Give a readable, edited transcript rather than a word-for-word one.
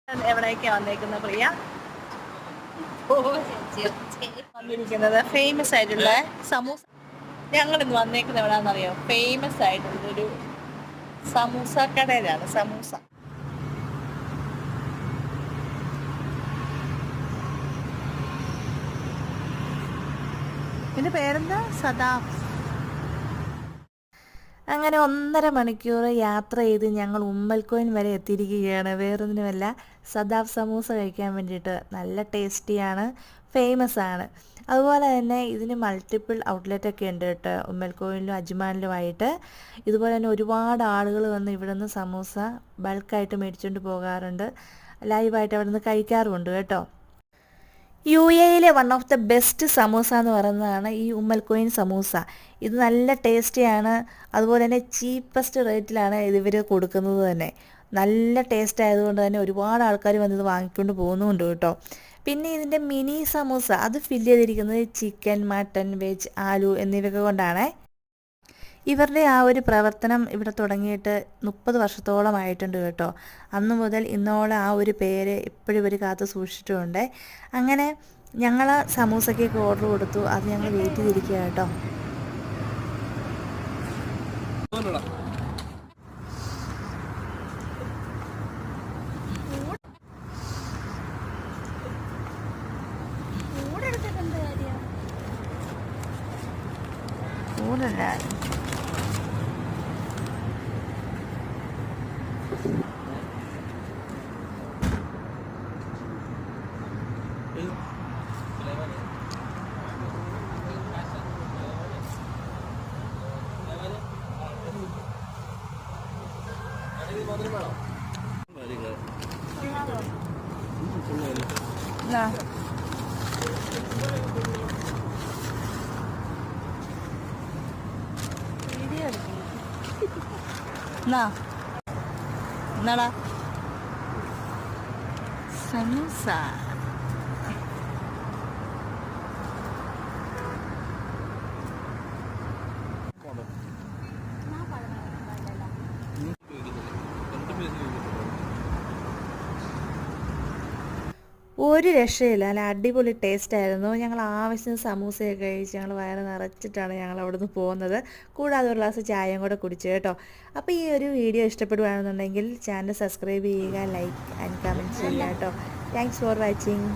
എവിടേക്കാ വന്നേക്കുന്നത് പ്രിയ? വന്നിരിക്കുന്നത് ഫേമസ് ആയിട്ടുള്ള സമൂസ. ഞങ്ങൾ ഇന്ന് വന്നേക്കുന്നത് എവിടാന്നറിയോ? ഫേമസ് ആയിട്ടുള്ളൊരു സമൂസ കടയിലാണ്. സമൂസ ഇതിന്റെ പേരെന്താ? സദാഫ്. അങ്ങനെ 1.5 മണിക്കൂർ യാത്ര ചെയ്ത് ഞങ്ങൾ ഉമ്മൽക്കോയിൻ വരെ എത്തിയിരിക്കുകയാണ്. വേറൊന്നിനുമല്ല, സദാഫ് സമൂസ കഴിക്കാൻ വേണ്ടിയിട്ട്. നല്ല ടേസ്റ്റിയാണ്, ഫേമസ് ആണ്. അതുപോലെ തന്നെ ഇതിന് മൾട്ടിപ്പിൾ ഔട്ട്ലെറ്റൊക്കെ ഉണ്ട് കേട്ടോ, ഉമ്മൽക്കോയിലും അജ്മാനിലുമായിട്ട്. ഇതുപോലെ തന്നെ ഒരുപാട് ആളുകൾ വന്ന് ഇവിടെ നിന്ന് സമൂസ ബൾക്കായിട്ട് മേടിച്ചുകൊണ്ട് പോകാറുണ്ട്. ലൈവായിട്ട് അവിടെ നിന്ന് കഴിക്കാറുമുണ്ട് കേട്ടോ. UAE one of the best samosa എന്ന് പറയുന്നതാണ് ഈ ഉമ്മൽക്കോയിൻ സമൂസ. ഇത് നല്ല ടേസ്റ്റിയാണ്. അതുപോലെ തന്നെ ചീപ്പസ്റ്റ് റേറ്റിലാണ് ഇവർ കൊടുക്കുന്നത് തന്നെ. നല്ല ടേസ്റ്റ് ആയതുകൊണ്ട് തന്നെ ഒരുപാട് ആൾക്കാർ വന്നത് വാങ്ങിക്കൊണ്ട് പോകുന്നുമുണ്ട് കേട്ടോ. പിന്നെ ഇതിൻ്റെ മിനി സമൂസ അത് ഫില്ല് ചെയ്തിരിക്കുന്നത് ചിക്കൻ, മട്ടൻ, വെജ്, ആലു എന്നിവയൊക്കെ കൊണ്ടാണ്. ഇവരുടെ ആ ഒരു പ്രവർത്തനം ഇവിടെ തുടങ്ങിയിട്ട് 30 വർഷത്തോളമായിട്ടുണ്ട് കേട്ടോ. അന്നു മുതൽ ഇന്നോളം ആ ഒരു പേര് ഇപ്പോഴും ഇവർ കാത്തു സൂക്ഷിച്ചിട്ടുമുണ്ട്. അങ്ങനെ ഞങ്ങൾ സമൂസയ്ക്കൊക്കെ ഓർഡർ കൊടുത്തു. അത് ഞങ്ങൾ വെയിറ്റ് ചെയ്തിരിക്കുക കേട്ടോ. ഊടല്ല, എന്നാടാ സമൂസ. ഒരു രക്ഷയില്ല, നല്ല അടിപൊളി ടേസ്റ്റ് ആയിരുന്നു. ഞങ്ങൾ ആവശ്യത്തിന് സമൂസയൊക്കെ കഴിച്ച് ഞങ്ങൾ വയറ് നിറച്ചിട്ടാണ് ഞങ്ങൾ അവിടെ നിന്ന് പോകുന്നത്. കൂടാതെ ഒരു ഗ്ലാസ് ചായയും കൂടെ കുടിച്ചു കേട്ടോ. അപ്പോൾ ഈ ഒരു വീഡിയോ ഇഷ്ടപ്പെടുകയാണെന്നുണ്ടെങ്കിൽ ചാനൽ സബ്സ്ക്രൈബ് ചെയ്യുക, ലൈക്ക് ആൻഡ് കമൻറ്റ് ചെയ്യുക കേട്ടോ. Thanks for watching.